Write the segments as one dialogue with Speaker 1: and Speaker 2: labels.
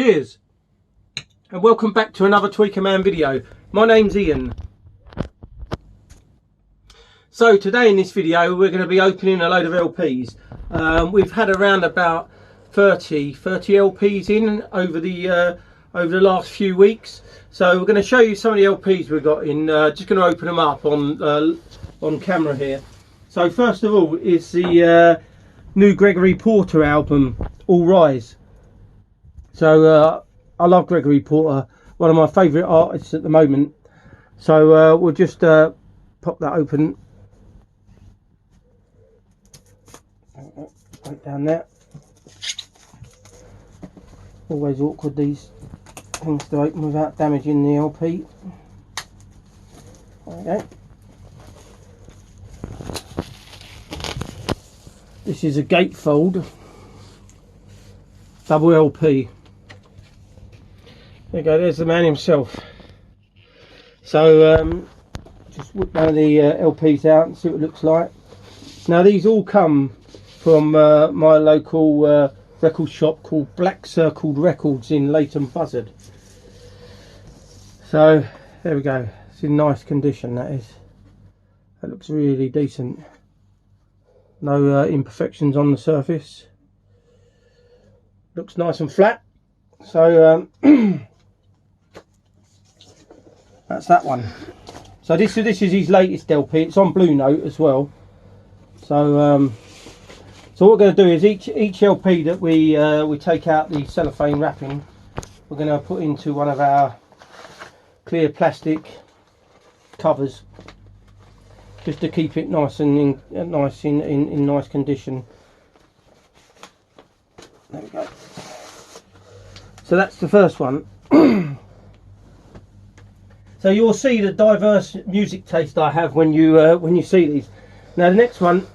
Speaker 1: Cheers and welcome back to another Tweaker Man video. My name's Ian. So today in this video we're going to be opening a load of LPs. We've had around about 30 LPs in over the last few weeks. So we're going to show you some of the LPs we've got in. Just going to open them up on camera here. So first of all is the new Gregory Porter album, All Rise. So I love Gregory Porter, one of my favourite artists at the moment. So we'll just pop that open. Right down there. Always awkward these things to open without damaging the LP. There we go. This is a gatefold double LP. There you go, there's the man himself. So just whip one of the LPs out and see what it looks like. Now these all come from my local record shop called Black Circled Records in Leighton Buzzard. So there we go, it's in nice condition, that is. That looks really decent. No imperfections on the surface. Looks nice and flat. So that's that one. So this is his latest LP. It's on Blue Note as well. So so what we're going to do is each LP that we take out the cellophane wrapping, we're going to put into one of our clear plastic covers, just to keep it nice and in nice condition. There we go. So that's the first one. So you'll see the diverse music taste I have when you see these. Now the next one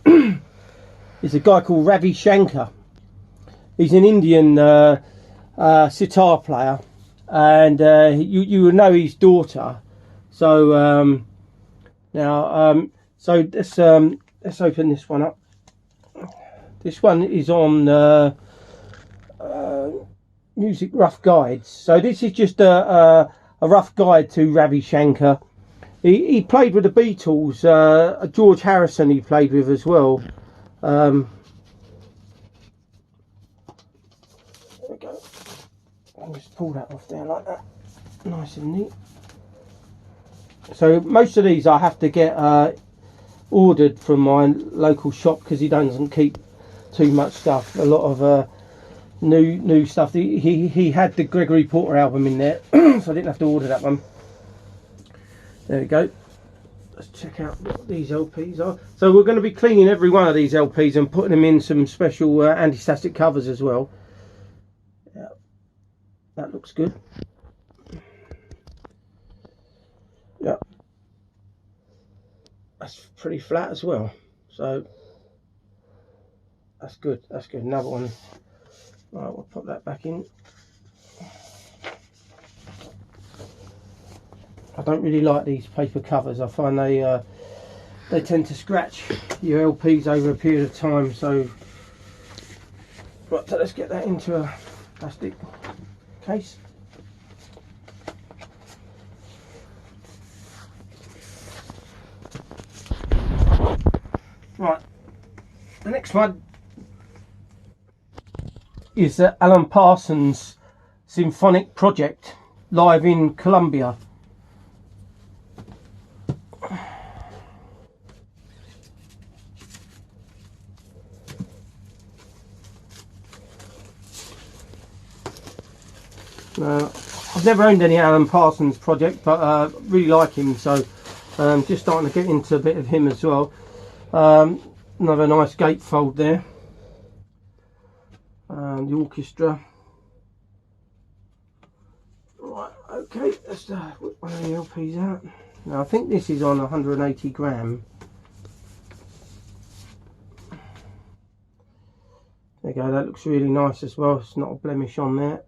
Speaker 1: is a guy called Ravi Shankar. He's an Indian sitar player, and you will know his daughter. So now so let's open this one up. This one is on Music Rough Guides. So this is just a rough guide to Ravi Shankar. He played with the Beatles. George Harrison he played with as well. There we go. I'll just pull that off there like that, nice and neat. So most of these I have to get ordered from my local shop because he doesn't keep too much stuff. A lot of new stuff. He had the Gregory Porter album in there, so I didn't have to order that one. There we go. Let's check out what these LPs are. So we're going to be cleaning every one of these LPs and putting them in some special anti-static covers as well. Yeah, that looks good. Yeah, that's pretty flat as well. So that's good. That's good. Another one. All right, we'll put that back in. I don't really like these paper covers. I find they tend to scratch your LPs over a period of time. So, right, so let's get that into a plastic case. Right, the next one is Alan Parsons' Symphonic Project live in Colombia. I've never owned any Alan Parsons project, but really like him, so just starting to get into a bit of him as well. Another nice gatefold there. The orchestra. Right, okay, let's whip one of the LPs out. Now I think this is on 180 gram. There you go, that looks really nice as well. It's not a blemish on there.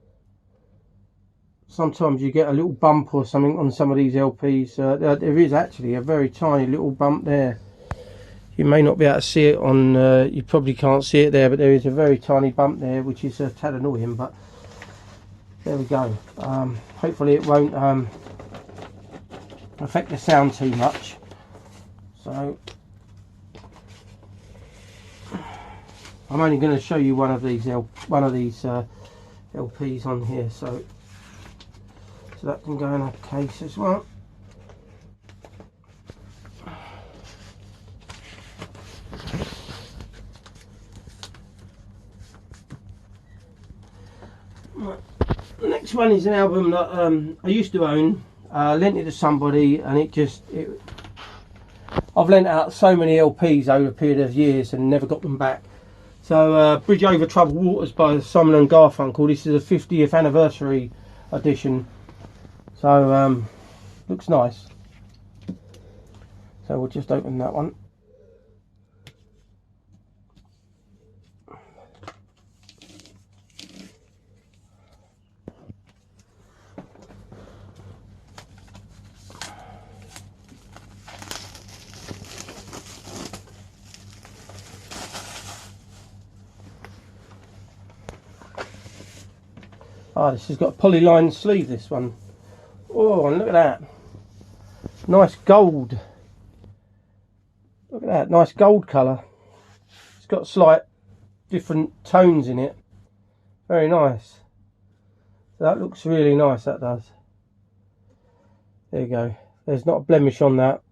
Speaker 1: Sometimes you get a little bump or something on some of these LPs. There is actually a very tiny little bump there. You may not be able to see it on, you probably can't see it there, but there is a very tiny bump there, which is a tad annoying, but there we go. Hopefully it won't affect the sound too much. So I'm only going to show you one of these LPs on here, so that can go in a case as well. The next one is an album that I used to own, lent it to somebody, and I've lent out so many LPs over a period of years and never got them back. So Bridge Over Troubled Waters by Simon and Garfunkel. This is a 50th anniversary edition, so looks nice. So we'll just open that one. Ah, this has got a polyline sleeve, this one. Oh, and look at that. Nice gold. Look at that, nice gold colour. It's got slight different tones in it. Very nice. So that looks really nice, that does. There you go. There's not a blemish on that.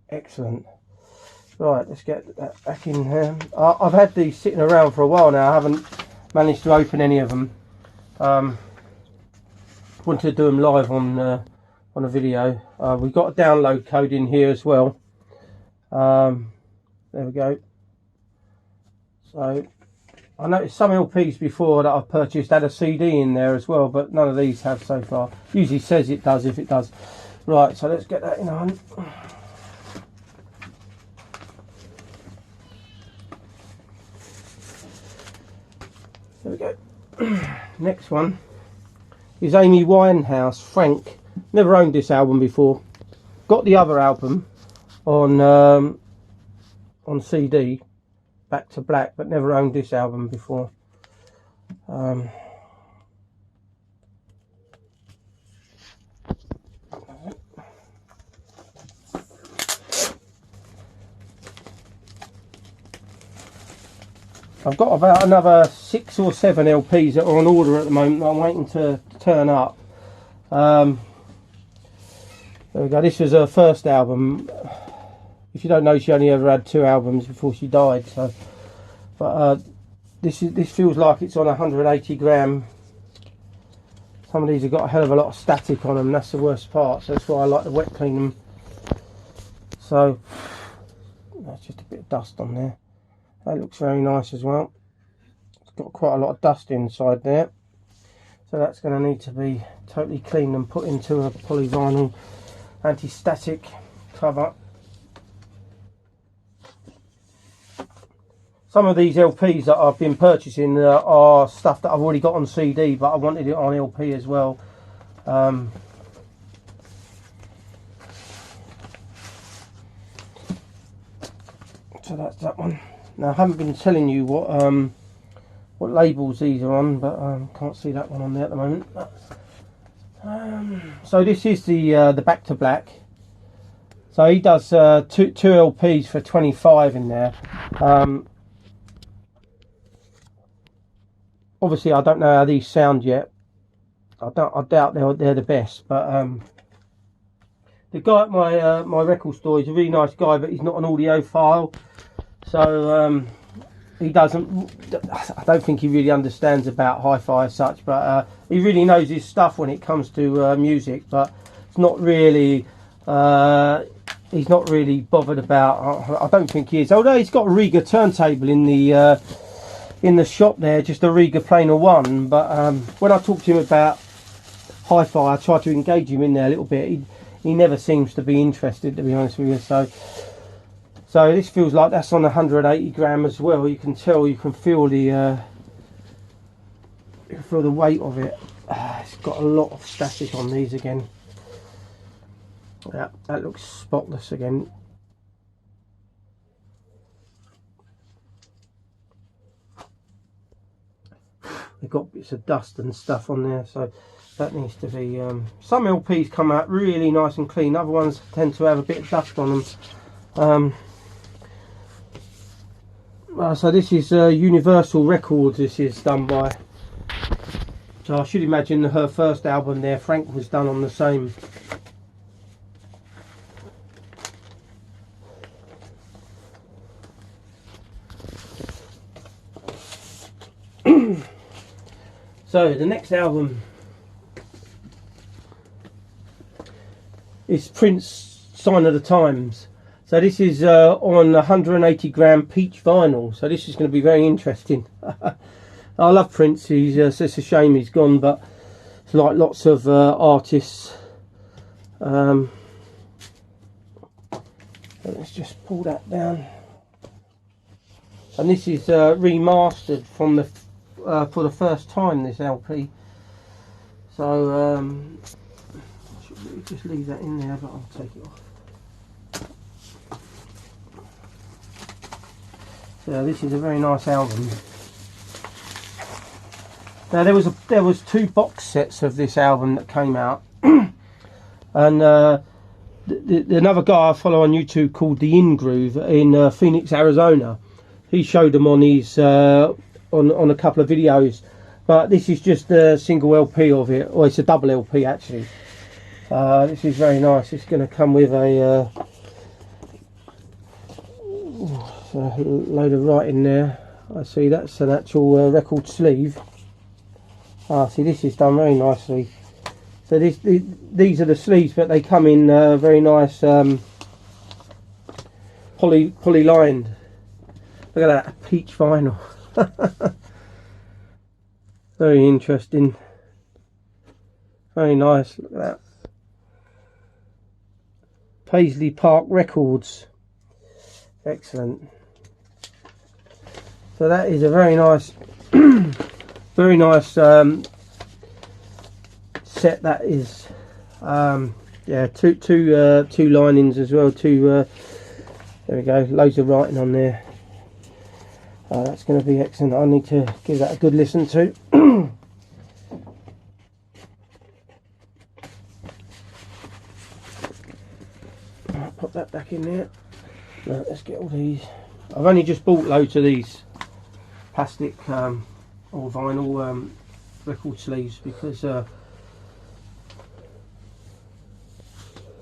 Speaker 1: Excellent. Right, let's get that back in here. I've had these sitting around for a while now. I haven't managed to open any of them. Wanted to do them live on a video. We've got a download code in here as well. There we go. So I noticed some LPs before that I've purchased had a CD in there as well, but none of these have so far. Usually says it does if it does. Right, so let's get that in on. There we go. Next one is Amy Winehouse, Frank. Never owned this album before. Got the other album on CD, Back to Black, but never owned this album before. I've got about another 6 or 7 LPs that are on order at the moment that I'm waiting to turn up. There we go. This was her first album. If you don't know, she only ever had 2 albums before she died. So, but this feels like it's on 180 gram. Some of these have got a hell of a lot of static on them. That's the worst part. So that's why I like to wet clean them. So that's just a bit of dust on there. That looks very nice as well. It's got quite a lot of dust inside there. So that's going to need to be totally cleaned and put into a polyvinyl anti-static cover. Some of these LPs that I've been purchasing are stuff that I've already got on CD, but I wanted it on LP as well. So that's that one. Now I haven't been telling you what labels these are on, but can't see that one on there at the moment. So this is the Back to Black. So he does two LPs for 25 in there. Obviously I don't know how these sound yet. I doubt they're the best, but the guy at my record store is a really nice guy, but he's not an audiophile. So he doesn't. I don't think he really understands about hi-fi as such, but he really knows his stuff when it comes to music. But it's not really. He's not really bothered about. I don't think he is. Although he's got a Riga turntable in the shop there, just a Riga Planer 1. But when I talk to him about hi-fi, I try to engage him in there a little bit. He never seems to be interested, to be honest with you. So this feels like that's on 180 gram as well. You can tell, you can feel the weight of it. It's got a lot of static on these again. Yeah, that looks spotless again. they've got bits of dust and stuff on there, so that needs to be some LPs come out really nice and clean, other ones tend to have a bit of dust on them. So this is Universal Records, this is done by, so I should imagine her first album there, Frank, was done on the same. So the next album is Prince, Sign of the Times. So this is on 180 gram peach vinyl. So this is going to be very interesting. I love Prince. It's a shame he's gone, but it's like lots of artists. So let's just pull that down. And this is remastered from the for the first time, this LP. So I should really just leave that in there, but I'll take it off. So this is a very nice album. Now there was 2 box sets of this album that came out, and another guy I follow on YouTube called The In Groove in Phoenix, Arizona, he showed them on his on a couple of videos, but this is just a single LP of it, or it's a double LP actually. This is very nice. It's going to come with a load of writing there. I see that's an actual record sleeve. See, this is done very nicely. So these are the sleeves, but they come in very nice poly lined. Look at that, peach vinyl. Very interesting, very nice. Look at that, Paisley Park Records, excellent. So that is a very nice very nice set. That is yeah, two linings as well, there we go, loads of writing on there. That's going to be excellent. I need to give that a good listen to. I'll put that back in there. Right, let's get all these. I've only just bought loads of these plastic or vinyl record sleeves because I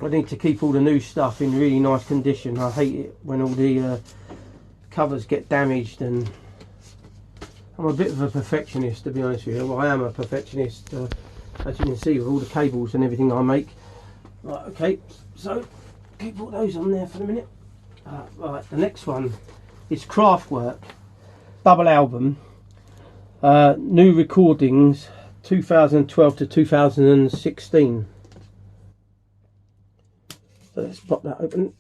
Speaker 1: need to keep all the new stuff in really nice condition. I hate it when all the covers get damaged, and I'm a bit of a perfectionist, to be honest with you. Well, I am a perfectionist, as you can see, with all the cables and everything I make. Right, okay, so keep all those on there for the minute. Right, the next one is Craftwork, double album, new recordings 2012 to 2016. So let's pop that open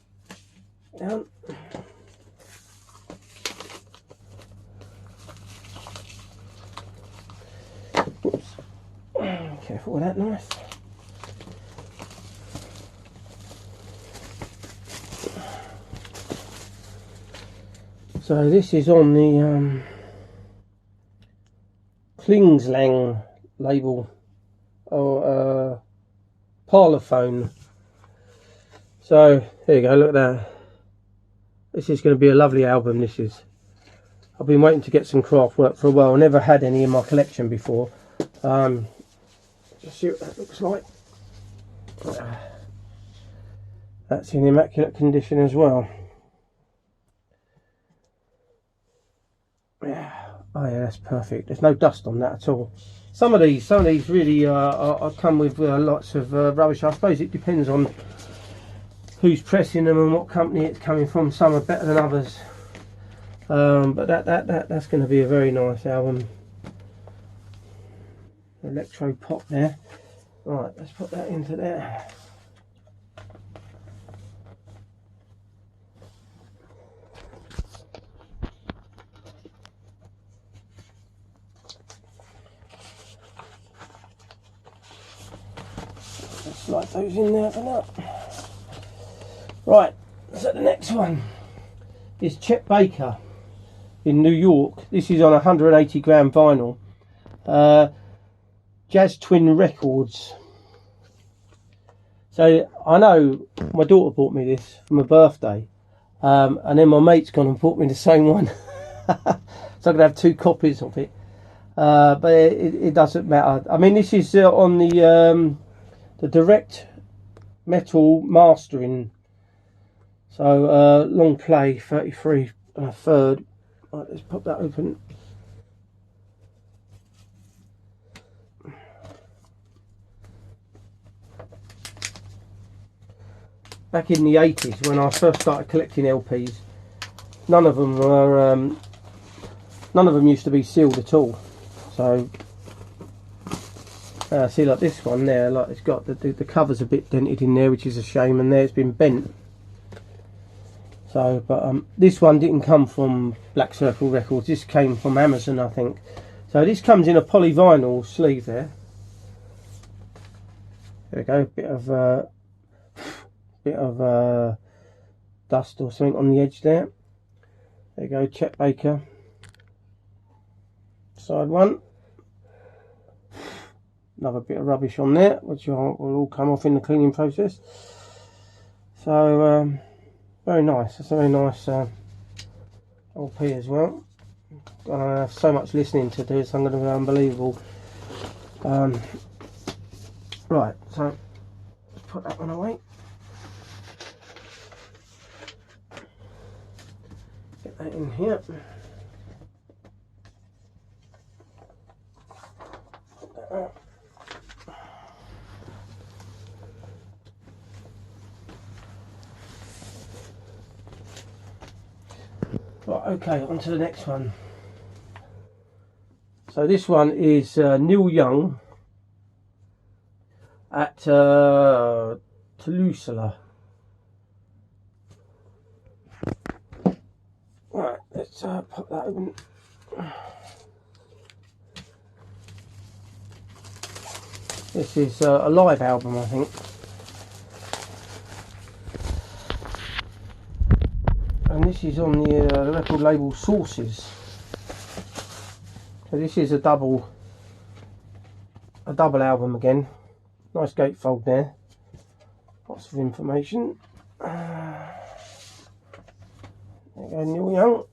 Speaker 1: down. Oops. Careful with that knife. So this is on the Klingslang label, or Parlophone. So there you go, look at that. This is going to be a lovely album. This is. I've been waiting to get some Craftwork for a while. I never had any in my collection before. Just see what that looks like. That's in immaculate condition as well. Yeah. Oh yeah, that's perfect. There's no dust on that at all. Some of these really come with lots of rubbish. I suppose it depends on who's pressing them and what company it's coming from. Some are better than others. But that's going to be a very nice album. Electro pop there. Right, let's put that into there. Let's slide those in there for now. Right, so the next one is Chet Baker in New York. This is on 180 gram vinyl. Jazz Twin Records. So I know my daughter bought me this for my birthday, and then my mate's gone and bought me the same one. So I'm gonna have 2 copies of it, but it doesn't matter. I mean, this is on the direct metal mastering. So long play 33 1/3. Right, let's pop that open. Back in the 80s, when I first started collecting LPs, none of them used to be sealed at all. So see, like this one there, like it's got the cover's a bit dented in there, which is a shame, and there it's been bent. So, but this one didn't come from Black Circle Records. This came from Amazon, I think. So this comes in a polyvinyl sleeve there. There we go, bit of dust or something on the edge there. There you go, Chet Baker. Side one. Another bit of rubbish on there, which will all come off in the cleaning process. So very nice. It's a very nice LP as well. I have so much listening to do, it's going to be unbelievable. Right, so let's put that one away. Get that in here. Put that out. Right, okay, on to the next one. So this one is Neil Young at Toulouse. Right, let's pop that open. This is a live album, I think. And this is on the record label Sources. So this is a double album again. Nice gatefold there. Lots of information. There you go, Neil Young.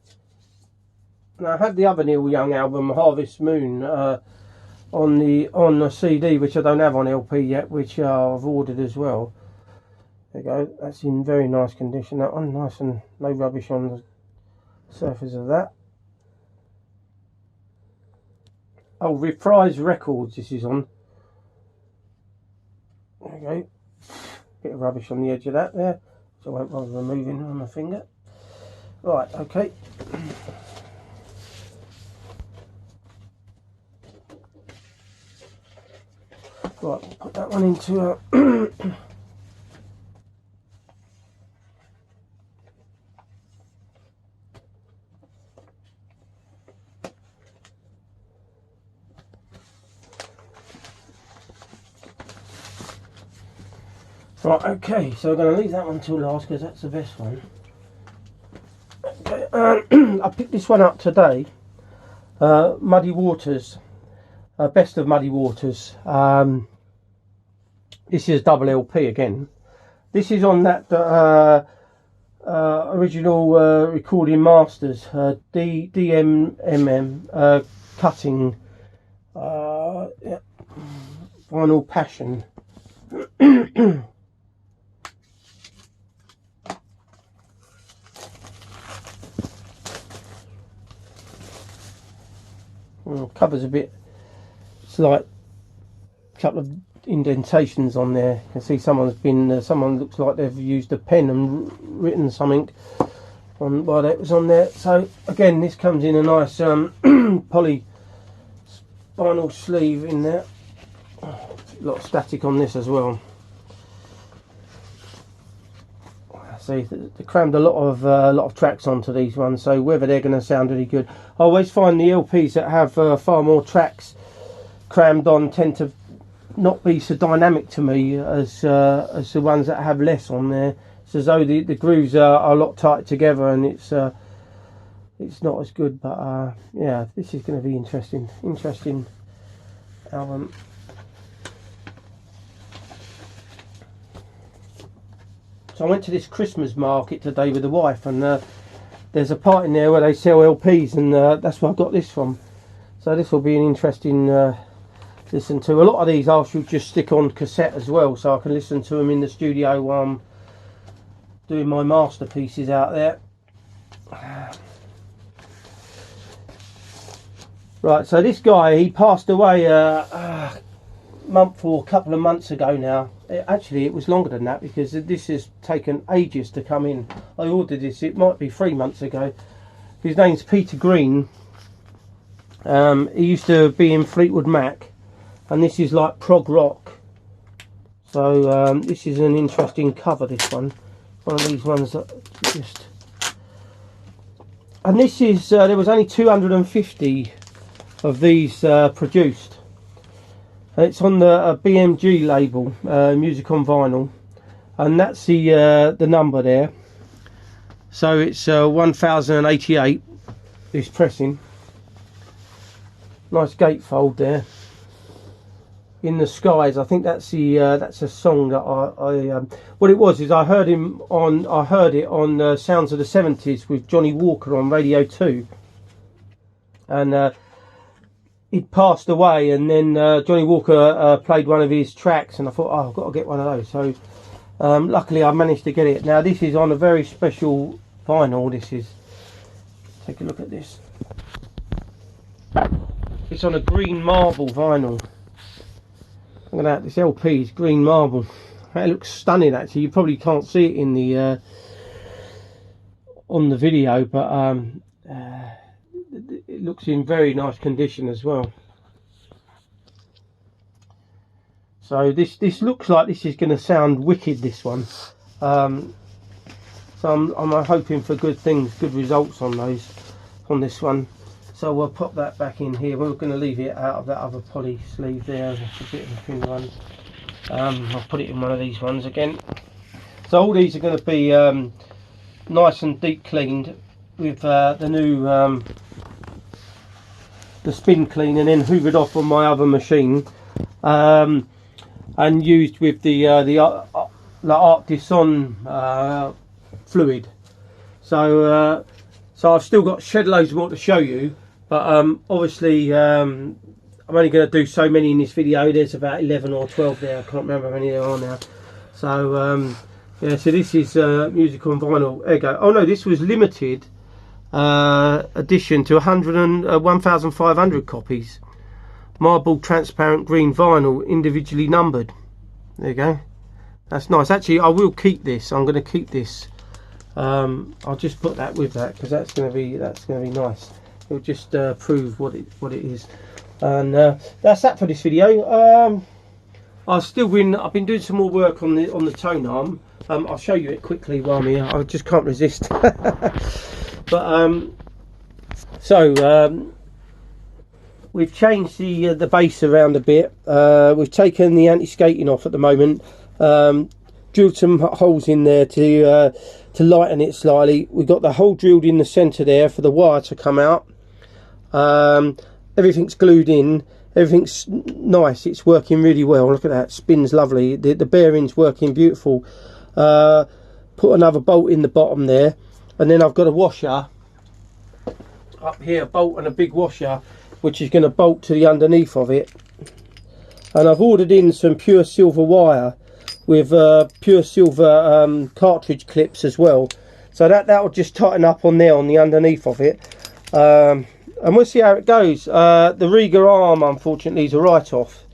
Speaker 1: Now I had the other Neil Young album, Harvest Moon, on the CD, which I don't have on LP yet, which I've ordered as well. There you go, that's in very nice condition, that one, nice and no rubbish on the surface of that. Oh, Reprise Records this is on. There you go, bit of rubbish on the edge of that there, so I won't bother removing on my finger. Right, okay. Right, put that one into Right, okay, so we're going to leave that one till last because that's the best one. Okay, I picked this one up today. Muddy Waters, Best of Muddy Waters. This is double LP again. This is on that original recording masters, DMMM cutting, yeah, Vinyl Passion. Covers a bit slight, couple of indentations on there. You can see someone looks like they've used a pen and written something on while that was on there. So again, this comes in a nice poly vinyl sleeve in there. A lot of static on this as well. See, they crammed a lot of tracks onto these ones, so whether they're going to sound really good. I always find the LPs that have far more tracks crammed on tend to not be so dynamic to me as the ones that have less on there. It's as though the grooves are a lot tighter together, and it's not as good. But yeah, this is going to be interesting album. So I went to this Christmas market today with the wife, and there's a part in there where they sell LPs, and that's where I got this from. So this will be an interesting listen to. A lot of these I should just stick on cassette as well, so I can listen to them in the studio while I'm doing my masterpieces out there. Right, so this guy, he passed away a month or a couple of months ago now. Actually, it was longer than that, because this has taken ages to come in. I ordered this, it might be 3 months ago. His name's Peter Green. He used to be in Fleetwood Mac, and this is like prog rock. So this is an interesting cover, this one. One of these ones that just... And this is, there was only 250 of these produced. It's on the BMG label, Music on Vinyl, and that's the number there. So it's 1088, this pressing. Nice gatefold there. In the Skies, I think that's a song that I what it was is I heard it on Sounds of the 70s with Johnny Walker on Radio 2, and he'd passed away, and then Johnny Walker played one of his tracks, and I thought, oh, I've got to get one of those. So luckily I managed to get it. Now this is on a very special vinyl. This is, take a look at this. It's on a green marble vinyl. Look at that, this LP is green marble. It looks stunning actually. You probably can't see it in the on the video, but it looks in very nice condition as well. So this looks like this is going to sound wicked, this one. So I'm hoping for good things, good results on this one. So we'll pop that back in here. We're going to leave it out of that other poly sleeve there. That's a bit of a thin one. I'll put it in one of these ones again. So all these are going to be nice and deep cleaned with the new the spin clean, and then hoovered off on my other machine, and used with the Art Disson fluid. So I've still got shed loads more to show you, but obviously I'm only going to do so many in this video. There's about 11 or 12 there, I can't remember how many there are now. So yeah, so this is Music on Vinyl. There you go. Oh no, this was limited edition to 1,500 copies. Marble transparent green vinyl, individually numbered. There you go. That's nice. Actually, I will keep this. I'm going to keep this. I'll just put that with that, because that's going to be nice. It'll just prove what it is. And that's that for this video. I've been doing some more work on the tone arm. I'll show you it quickly while I'm here. I just can't resist. But we've changed the base around a bit. We've taken the anti-skating off at the moment. Drilled some holes in there to lighten it slightly. We've got the hole drilled in the centre there for the wire to come out. Everything's glued in. Everything's nice. It's working really well. Look at that. Spins lovely. The bearing's working beautiful. Put another bolt in the bottom there, and then I've got a washer up here, a bolt and a big washer, which is going to bolt to the underneath of it. And I've ordered in some pure silver wire with pure silver cartridge clips as well, so that will just tighten up on there on the underneath of it, and we'll see how it goes. The Riga arm unfortunately is a write-off.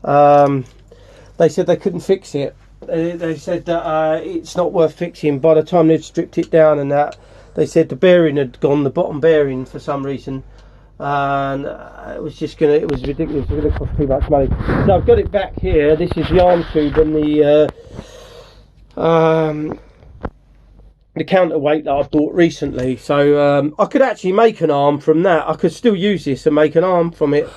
Speaker 1: They said they couldn't fix it. They said that it's not worth fixing. By the time they'd stripped it down and that, they said the bearing had gone, the bottom bearing, for some reason, and it was ridiculous. It was going to cost too much money. So I've got it back here. This is the arm tube and the counterweight that I bought recently. So I could actually make an arm from that. I could still use this and make an arm from it.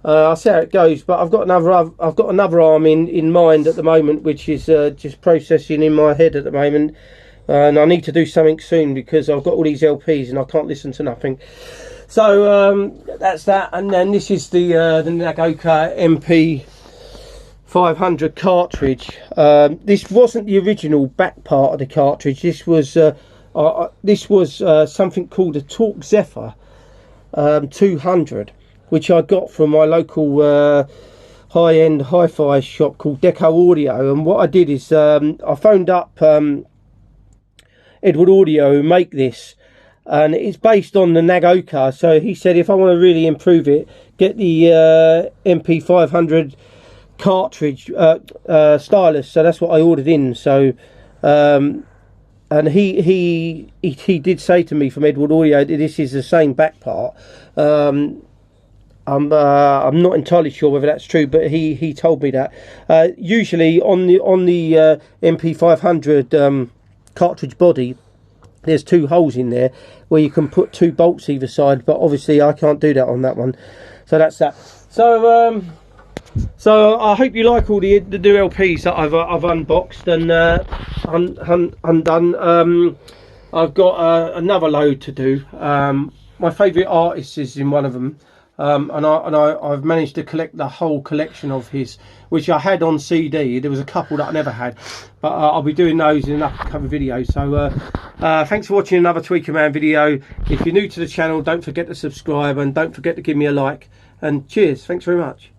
Speaker 1: I'll see how it goes. But I've got another arm in mind at the moment, which is just processing in my head at the moment. And I need to do something soon, because I've got all these LPs and I can't listen to nothing. So that's that, and then this is the Nagoka MP 500 cartridge. This wasn't the original back part of the cartridge. This was something called a Torque Zephyr 200, which I got from my local high-end hi-fi shop called Deco Audio. And what I did is I phoned up Edward Audio, who make this, and it's based on the Nagoka. So he said if I want to really improve it, get the MP 500 cartridge stylus. So that's what I ordered in. So and he did say to me from Edward Audio that this is the same back part. I'm not entirely sure whether that's true, but he told me that. Usually on the MP 500 cartridge body, there's 2 holes in there where you can put 2 bolts either side, but obviously I can't do that on that one. So that's that. So I hope you like all the new LPs that I've unboxed and undone. I've got another load to do. My favourite artist is in one of them, and I've managed to collect the whole collection of his, which I had on CD. There was a couple that I never had, but I'll be doing those in an upcoming video. So thanks for watching another Tweaker Man video. If you're new to the channel, don't forget to subscribe and don't forget to give me a like. And cheers. Thanks very much.